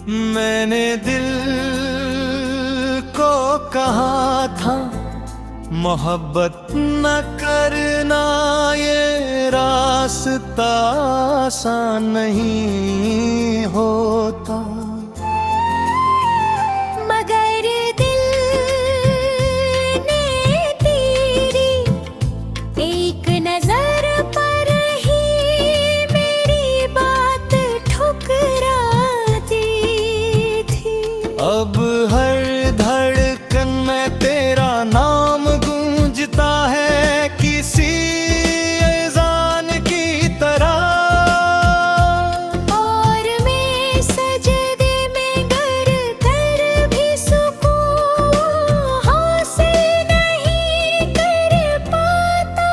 मैंने दिल को कहा था मोहब्बत न करना, ये रास्ता आसान नहीं होता। मगर दिल ने तेरी एक नजर पर ही मेरी बात ठुकरा दी थी। अब हर धड़कन में तेरा नाम गूंजता है, किसी अज़ान की तरह। और मैं सजदे में गर कर भी सुकून हासिल नहीं कर पाता।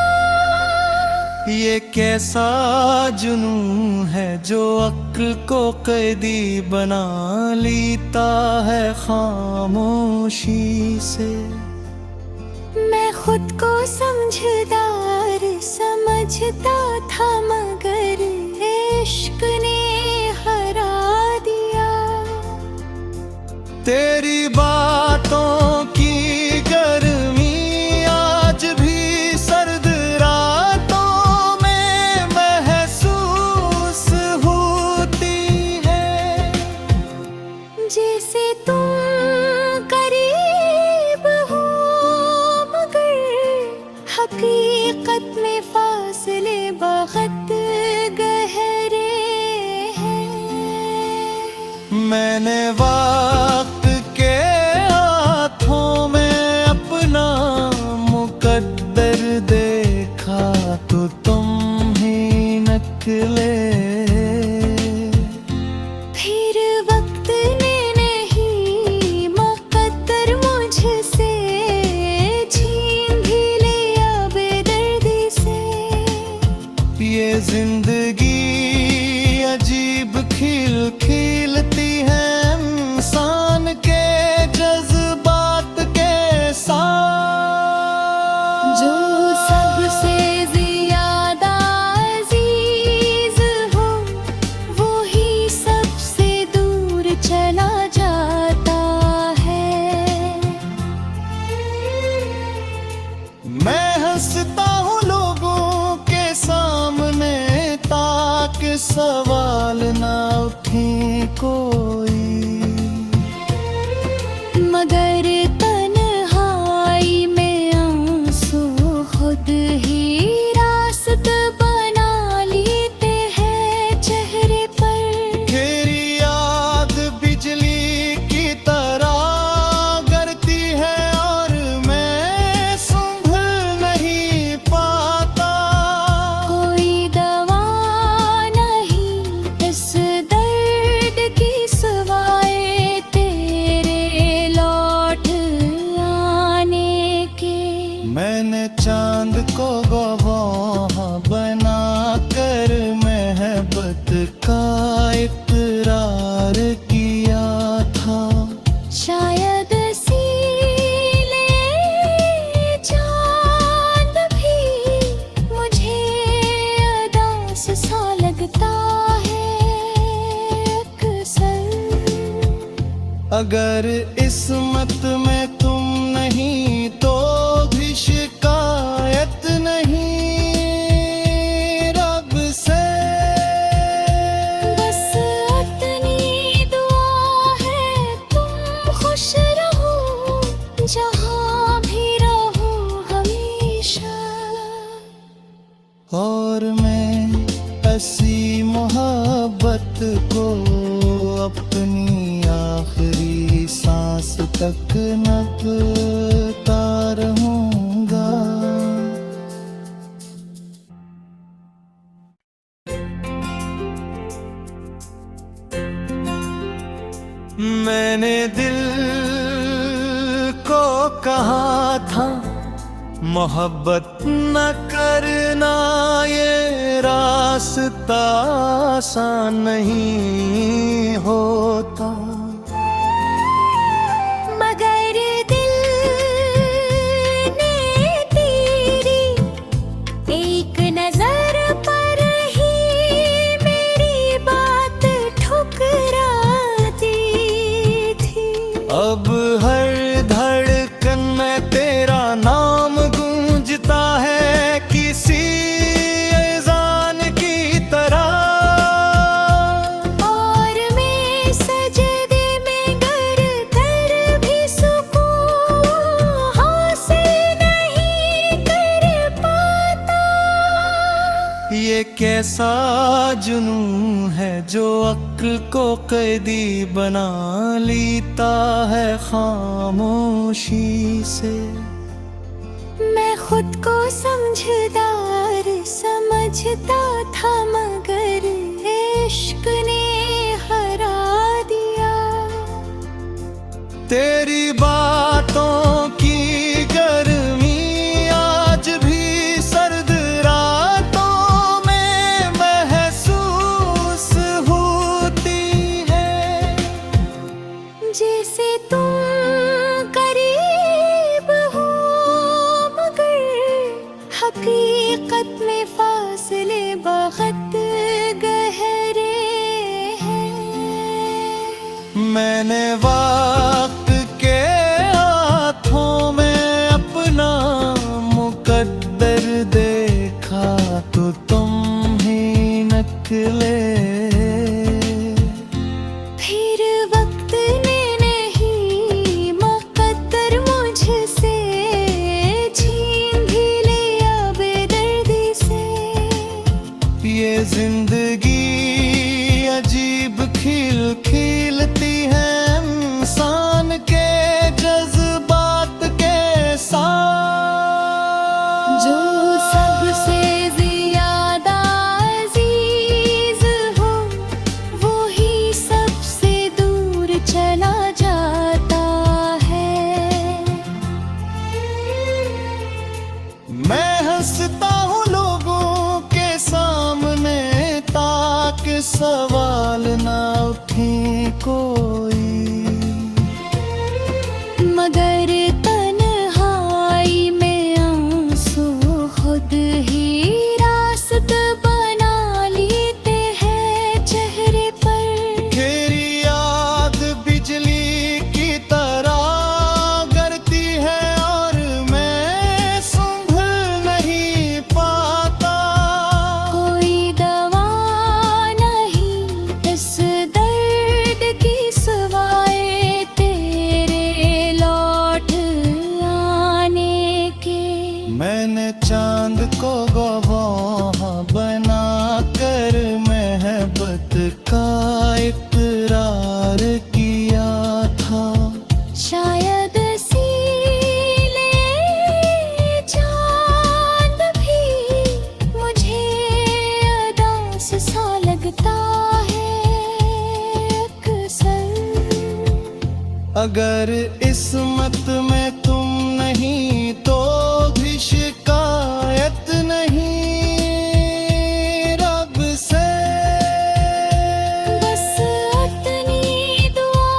ये कैसा जुनून है जो अक्ल को कैदी बना लेता है खामोशी से। मैं खुद को समझदार समझता था, मगर इश्क ने हरा दिया। तेरी बातों की गर्मी आज भी सर्द रातों में महसूस होती है। जैसे तुम करीब हो मगर हकीकत में फासले बहुत गहरे हैं। मैंने वक्त के हाथों में अपना मुकद्दर देखा, तो तुम ही निकले। फिर वक्त ने नहीं मुकद्दर मुझसे छीन भी लिया बेदर्दी से। ये जिंदगी अजीब खिल खिलती है इंसान के जज्बात के साथ। जो सबसे ज्यादा अजीज हो वो ही सबसे दूर चला जाता है। मैं हंसता हूँ लोगों के सामने ताकि सवाल ना उठे कोई, मगर तन्हाई में आंसू खुद ही रास्त बना लेते हैं चेहरे पर। तेरी याद बिजली की तरह गिरती है और मैं संभल नहीं पाता। कोई दवा नहीं इस दर्द की सिवाय तेरे लौट आने के। मैंने चांद को गवाह बना कर मोहब्बत का इकरार किया था। शायद इसीलिए चांद भी मुझे अदास सा लगता है अक्सर। अगर इस्मत में तुम नहीं तो भी शिकायत नहीं रब से। बस इतनी दुआ है तुम खुश रहो जहाँ भी रहो हमेशा। और मैं ऐसी मोहब्बत को अपनी आखिरी सांस तक नभता रहूंगा। मैंने दिल को कहा था मोहब्बत न करना, ये रास्ता आसान नहीं होता। मगर दिल ने तेरी एक नजर पर ही मेरी बात ठुकरा दी। ये कैसा जुनून है जो अक्ल को कैदी बना लेता है खामोशी से। मैं खुद को समझदार समझता था मगर इश्क ने हरा दिया। तेरी बातों की गर्मी आज भी सर्द रातों में महसूस होती है। जैसे तुम करीब हो मगर हकीकत में फासले बहुत गहरे हैं। मैंने वक्त के हाथों में अपना मुकद्दर देखा तो तुम ही निकले। फिर वक्त ने नहीं मुकद्दर मुझसे छीन भी लिया बेदर्दी से। ये जिंदगी अजीब खिल खिलती है इंसान के जज्बात के साथ। जो सबसे ज्यादा अजीज हो वो ही सबसे दूर चला जाता है। मैं हंसता हूँ लोगों के सामने ताकि सवाल ना उठे कोई। मगर तन्हाई में आंसू खुद ही रास्त बना लेते हैं चेहरे पर। तेरी याद बिजली की तरह करती है और मैं संभल नहीं पाता। कोई दवा नहीं इस दर्द की सिवाय तेरे लौट आने के। मैंने चांद को गवाह बना कर महबत का इकरार किया था। शायद सीले चांद भी मुझे अदास सा लगता है अक्सर। अगर इस्मत में तुम नहीं तो भी शिकायत नहीं रब से। बस इतनी दुआ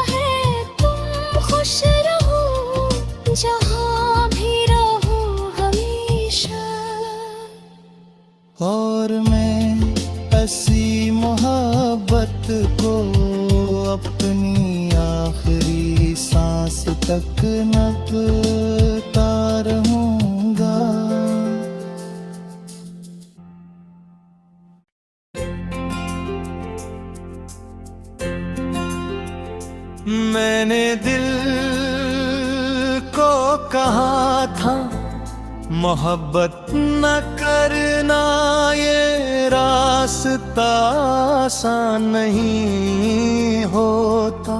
है तुम खुश रहो जहाँ भी रहो हमेशा। और मैं ऐसी मोहब्बत को अपनी आखिरी सांस तक नपता रहूंगा। मैंने दिल को कहा था मोहब्बत न करना ये रास्ता आसान नहीं होता।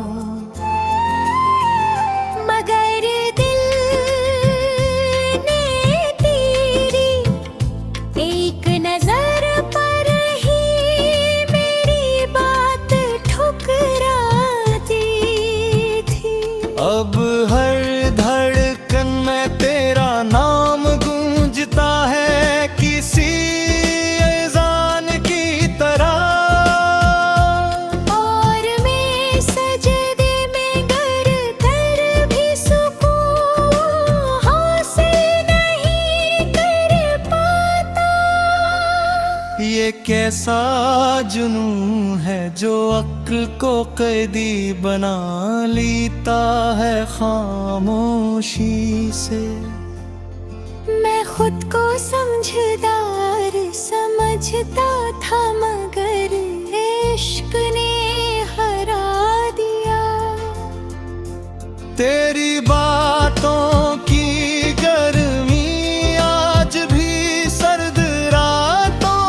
मगर दिल ने तेरी एक नजर पर ही मेरी बात ठुकरा दी थी। अब हर धड़कन में तेरा नाम गूंजता है किसी अज़ान की तरह। और मैं सजदे में गर कर भी सुकून हासिल नहीं कर पाता। ये कैसा जुनून है जो अक्ल को कैदी बना लेता है खामोशी से। मैं खुद को समझदार समझता था मगर इश्क ने हरा दिया। तेरी बातों की गर्मी आज भी सर्द रातों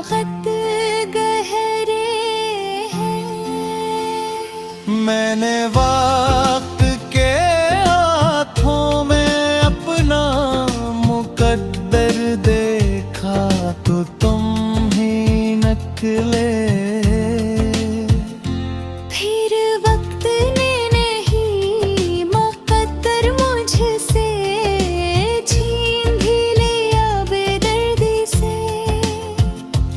बहुत गहरे हैं। मैंने वक्त के हाथों में अपना मुकद्दर देखा तो तुम ही निकले। फिर वक्त ने नहीं मुकद्दर मुझसे छीन भी लिया बेदर्दी से।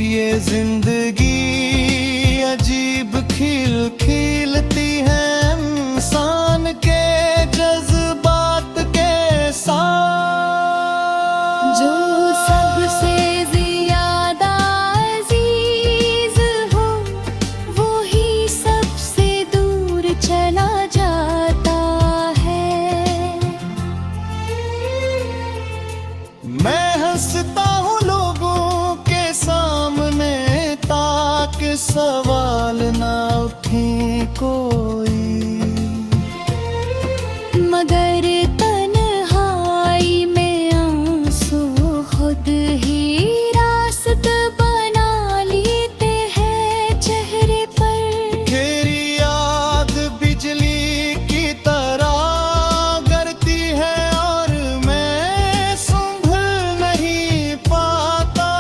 ये जिंदगी अजीब खिल खिलती है इंसान के जज्बात के साथ। जो सबसे ज्यादा अजीज हो वो ही सबसे दूर चला जाता है। मैं हंसता हूँ लोगों के सामने ताकि सवाल ना उठे कोई, मगर तन्हाई में आंसू खुद ही रास्ता बना लेते हैं चेहरे पर। तेरी याद बिजली की तरह करती है और मैं संभल नहीं पाता।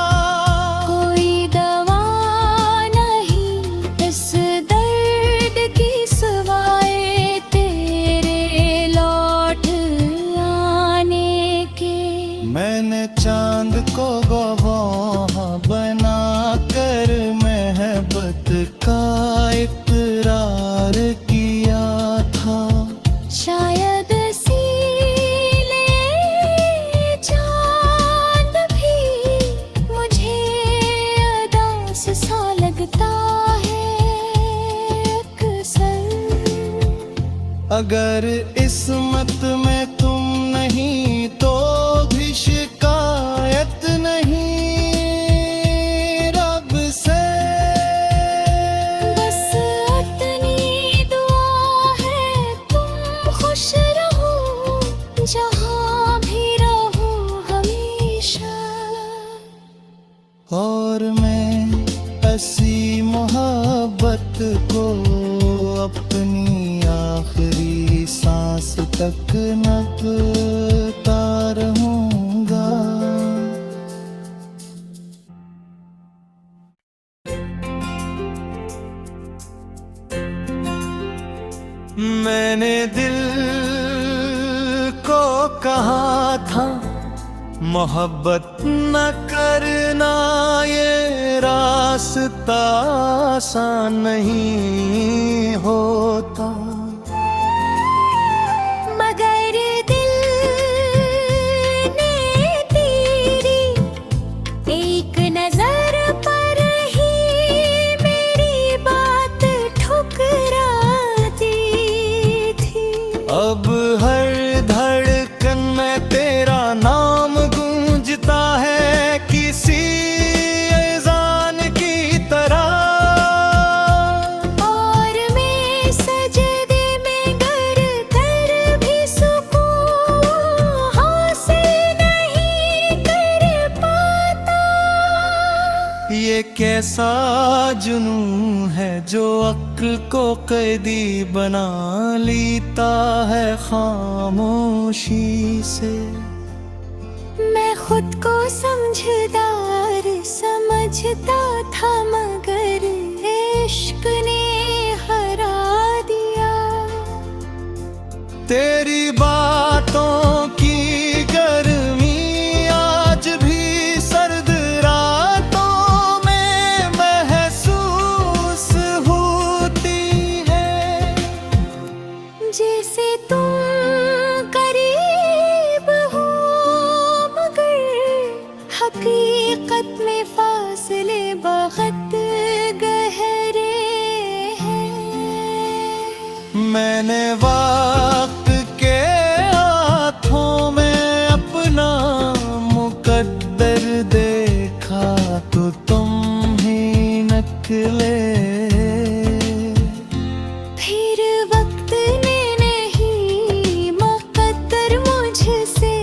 कोई दवा नहीं इस दर्द की सिवाय तेरे लौट आने के। मैंने चांद को गवाह बनाकर महबत का इकरार किया था। शायद इसीलिए चांद भी मुझे अदास सा लगता है अक्सर। अगर इस्मत में तुम नहीं तो भी शिकायत नहीं रब से। बस इतनी दुआ है तुम खुश रहो जहाँ भी रहो हमेशा। और मैं ऐसी मोहब्बत को अपनी आखिरी सांस तक नभता रहूंगा। मैंने दिल को कहा था मोहब्बत न करना, ये रास्ता आसान नहीं होता। मगर दिल ने तेरी एक नजर पर ही मेरी बात ठुकरा दी थी। अब हर धड़कन में तेरा नाम गूंजता है किसी अज़ान की तरह। और मैं सजदे में गर कर भी सुकून हासिल नहीं कर पाता। ये कैसा जुनून है जो अक्ल को कैदी बना लेता है खामोशी से। मैं खुद को समझदार समझता था मगर इश्क ने हरा दिया। तेरी बातों की गर्मी आज भी सर्द रातों में महसूस होती है। जैसे तुम करीब हो मगर हकीकत में फासले बहुत गहरे हैं। मैंने वक्त के हाथों में अपना मुकद्दर देखा तो तुम ही निकले। फिर वक्त ने नहीं मुकद्दर मुझसे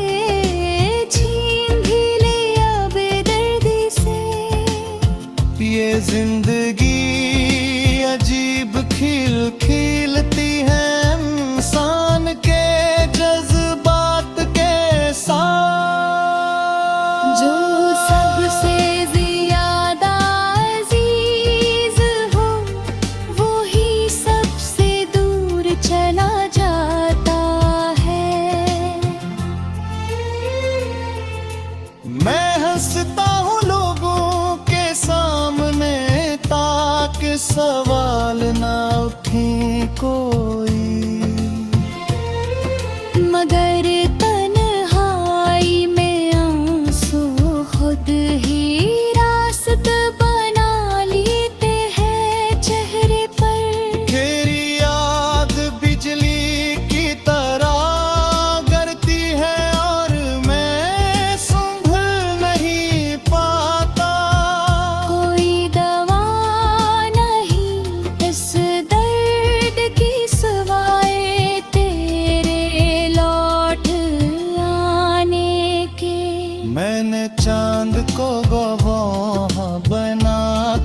छीन भी लिया बेदर्दी से। ये जिंदगी अजीब खिल खिलती है इंसान के जज्बात के साथ। जो सबसे ज्यादा अजीज हो वो ही सबसे दूर चला जाता है। मैं हंसता हूँ लोगों के सामने ताकि सवाल ना उठे कोई, मगर तन्हाई में आंसू खुद ही रास्त बना लेते हैं चेहरे पर। तेरी याद बिजली की तरह गिरती है और मैं संभल नहीं पाता। कोई दवा नहीं इस दर्द की सिवाय तेरे लौट आने के। मैंने चांद को गवाह बना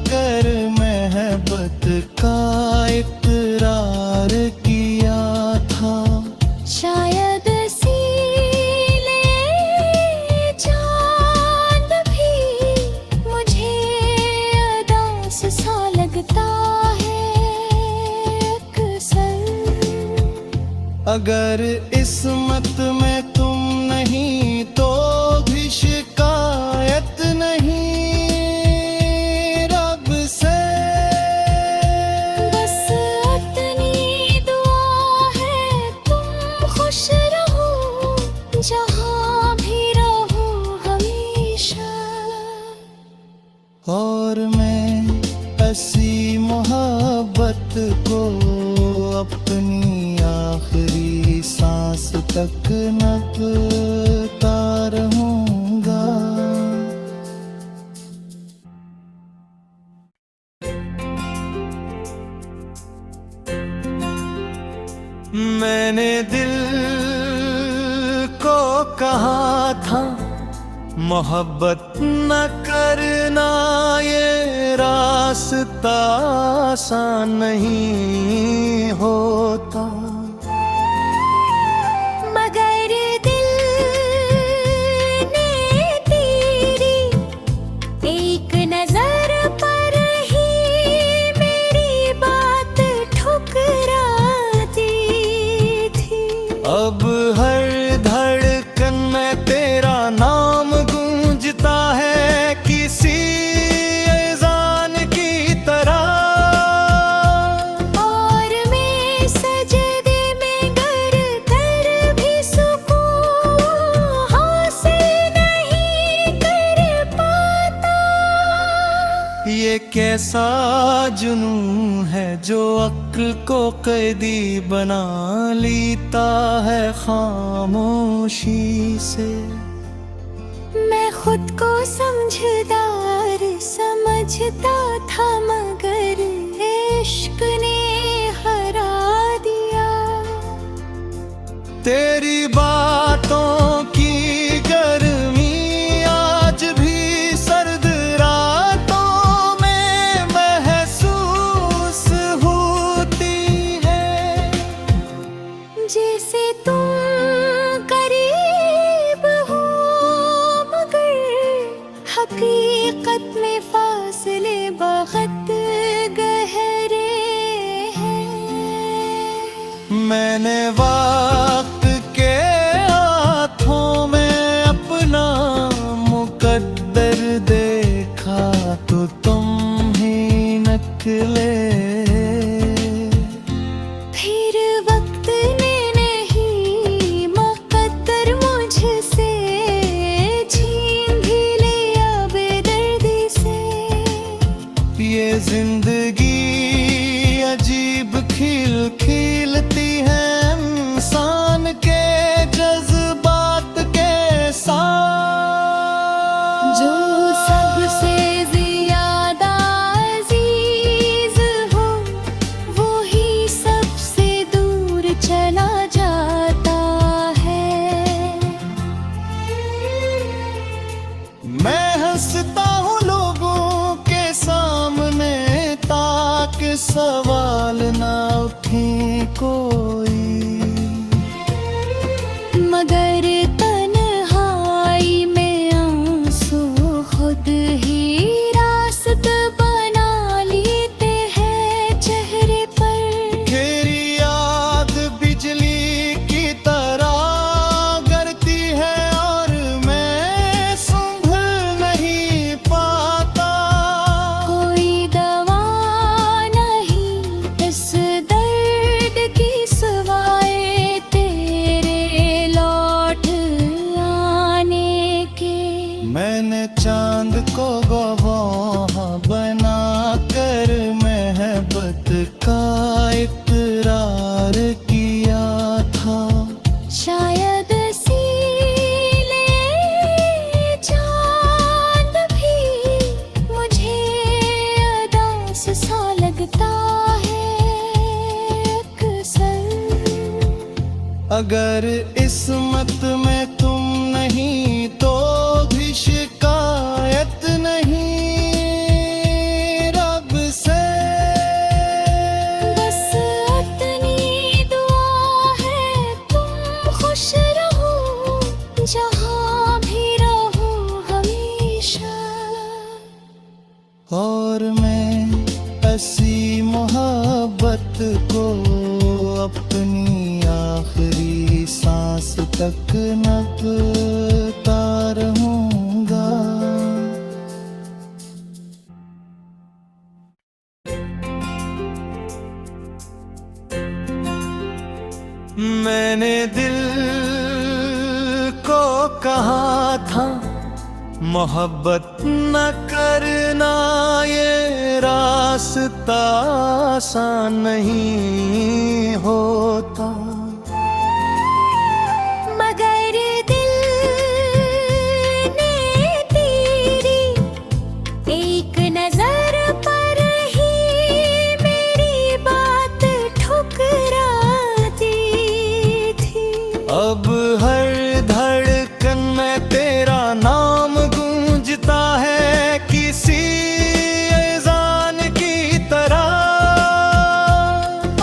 कर मोहब्बत का इकरार किया था। शायद इसीलिए चांद भी मुझे अदास सा लगता है अक्सर। अगर इस्मत में तुम नहीं तो भी शिकायत नहीं रब से। बस इतनी दुआ है तुम खुश रहो जहाँ भी रहो हमेशा। और मैं ऐसी मोहब्बत को अपनी आखिरी सांस तक नभता रहूंगा। मैंने दिल को कहा था मोहब्बत न करना, ये रास्ता आसान नहीं होता। मगर दिल ने तेरी एक नजर पर ही मेरी बात ठुकरा दी थी। अब हर धड़कन में तेरा नाम गूंजता है किसी अज़ान की तरह। और मैं सजदे में गिर कर भी सुकून हासिल नहीं कर पाता। ये कैसा जुनून है जो अक्ल को कैदी बना लेता है खामोशी से। मैं खुद को समझदार समझता था मगर इश्क ने हरा दिया। तेरी बातों की गर्मी आज भी सर्द रातों में महसूस होती है। जैसे तुम करीब हो मगर हकीकत में फासले बहुत गहरे हैं। मैंने वक्त के हाथों में अपना मुकद्दर देखा तो तुम ही निकले। फिर वक्त ने नहीं मुकद्दर मुझसे छीन भी लिया बेदर्दी से। ये जिंदगी अजीब खिल खिलती है इंसान के जज्बात के साथ। जो सबसे ज्यादा अजीज हो वो ही सबसे दूर चला जाता है। मैं हंसता हूँ लोगों के साथ सवाल ना उठे कोई। मगर तन्हाई में आंसू खुद ही रास्ता बना लेते हैं चेहरे पर। तेरी याद बिजली की तरह करती है और मैं संभल नहीं पाता। कोई दवा नहीं इस दर्द की सिवाय तेरे लौट आने के। मैंने चांद को गवाह बना कर मोहब्बत का इकरार किया था। शायद इसीलिए चांद भी मुझे उदास सा लगता है अक्सर। अगर इस्मत में तुम नहीं तो भी शिकायत नहीं रब से। बस इतनी दुआ है तुम खुश रहो जहाँ भी रहो हमेशा। और मैं ऐसी मोहब्बत को अपनी आखिरी सांस तक नभता रहूंगा। मैंने दिल को कहा था मोहब्बत न करना, ये रास्ता आसान नहीं होता। मगर दिल ने तेरी एक नजर पर ही मेरी बात ठुकरा दी थी। अब हर धड़कन में तेरा नाम गूंजता है किसी अज़ान की तरह।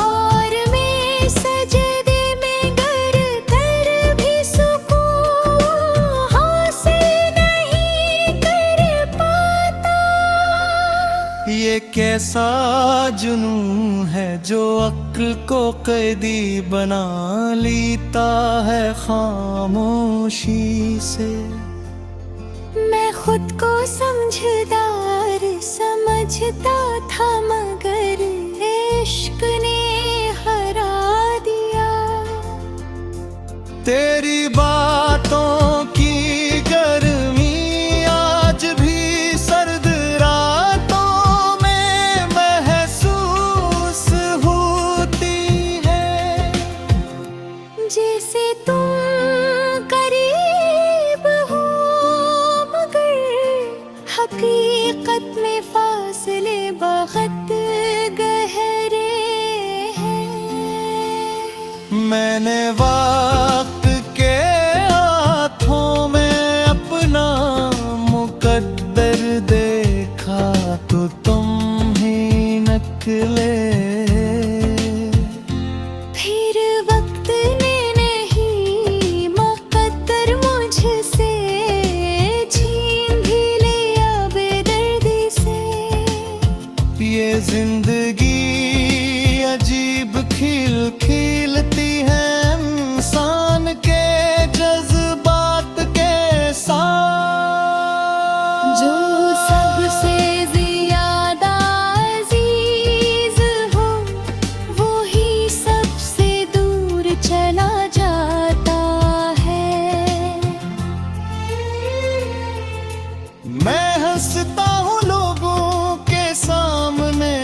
और मैं सजदे में गर कर भी सुकून हासिल नहीं कर पाता। ये कैसा जुनून है जो अक्ल को कैदी बना लेता है खामोशी से। मैं खुद को समझदार समझता था मगर इश्क ने हरा दिया। तेरी बातों की गर्मी आज भी सर्द रातों में महसूस होती है। जैसे तुम करीब हो मगर हकीकत में फासले बहुत गहरे हैं। मैंने वक्त के हाथों में अपना मुकद्दर देखा तो तुम ही निकले। फिर वक्त ने नहीं मुकद्दर मुझसे छीन भी लिया बेदर्दी से। ये जिंदगी अजीब खिल खिलती है इंसान के जज्बात के साथ। जो सबसे ज्यादा अजीज हो वो ही सबसे दूर चला जाता है। मैं हंसता हूँ लोगों के सामने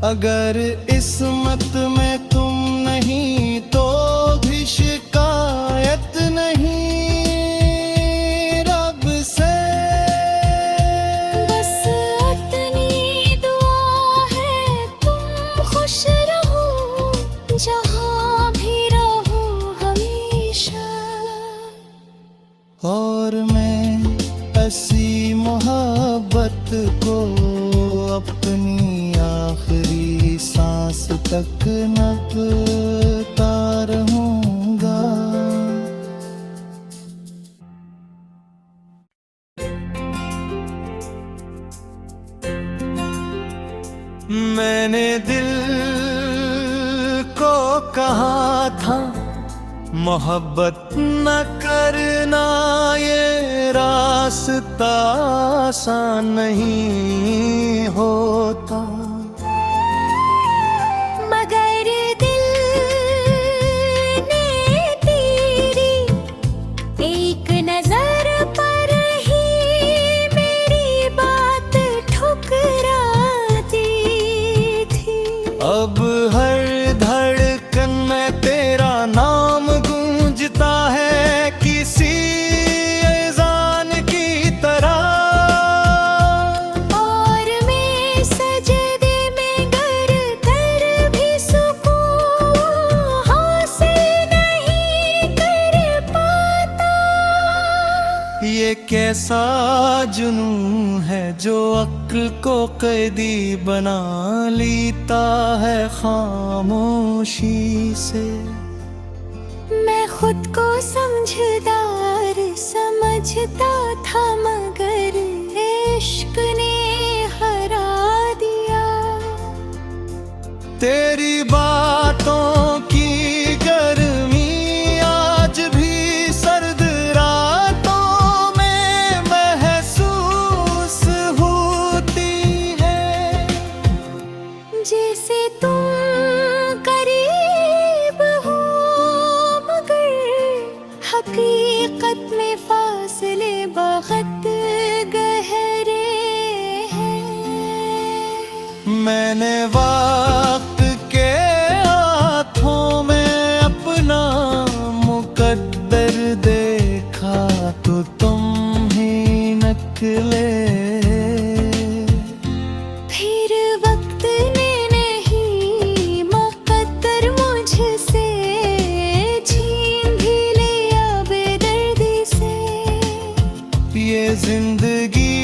अगर इसमत में तुम नहीं तो भी शिकायत नहीं रब से। बस इतनी दुआ है तुम खुश रहो जहाँ भी रहो हमेशा। और मैं ऐसी मोहब्बत को अपनी आखिरी सांस तक नभता रहूंगा। मैंने दिल को कहा था मोहब्बत न करना, ये रास्ता आसान नहीं होता। मगर दिल ने तेरी एक नजर पर ही मेरी बात ठुकरा दी थी। अब हर धड़कन में तेरा नाम गूंजता है किसी अज़ान की तरह। और मैं सजदे में गर कर भी सुकून हासिल नहीं कर पाता। ये कैसा जुनून है जो अक्ल को कैदी बना लेता है खामोशी से। मैं खुद को समझदार समझता था मगर इश्क ने हरा दिया। तेरी बातों की गर्मी आज भी सर्द रातों में महसूस होती है। जैसे तुम करीब हो मगर हकीकत में फासले बहुत गहरे हैं। मैंने वक्त के हाथों में अपना मुकद्दर देखा तो तुम ही निकले। फिर वक्त ने नहीं मुकद्दर मुझसे छीन भी लिया बेदर्दी से। ये जिंदगी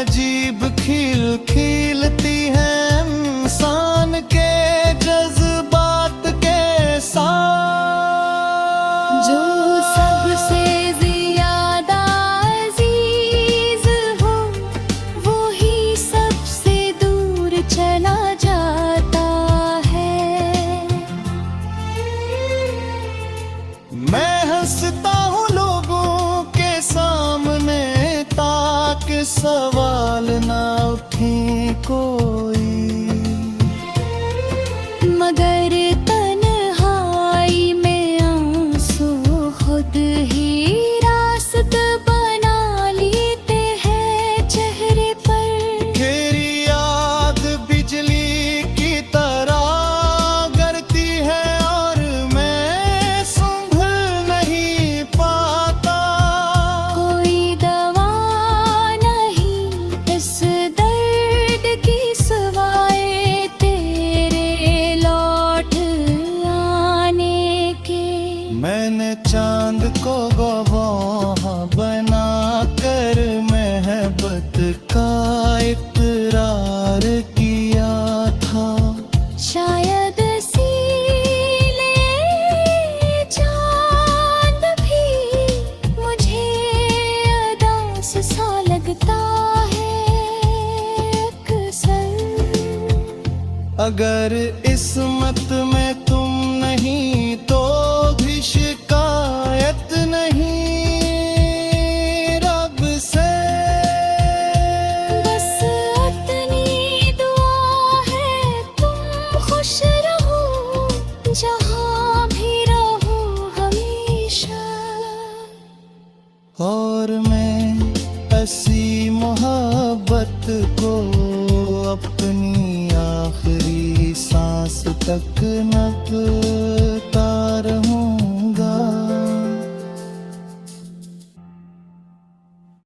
अजीब खिल खिलती है इंसान के जज्बात के साथ। जो सबसे ज्यादा अजीज हो वो ही सबसे दूर चला जाता है। मैं हंसता हूँ लोगों के सामने ताकि सवाल ना उठे कोई। मगर तन्हाई में आंसू खुद ही रास्त बना लेते हैं चेहरे पर। तेरी याद बिजली की तरह गिरती है और मैं संभल नहीं पाता। कोई दवा नहीं इस दर्द की सिवाय तेरे लौट आने के। मैंने चांद को गवाह बना कर मोहब्बत का इकरार किया था। शायद इसीलिए चांद भी मुझे अदास सा लगता है अक्सर। अगर इसमत में तुम नहीं तो भी शिकायत नहीं रब से। बस इतनी दुआ है तुम खुश रहो जहाँ भी रहो हमेशा। और मैं ऐसी मोहब्बत को अपनी आखिरी सांस तक नब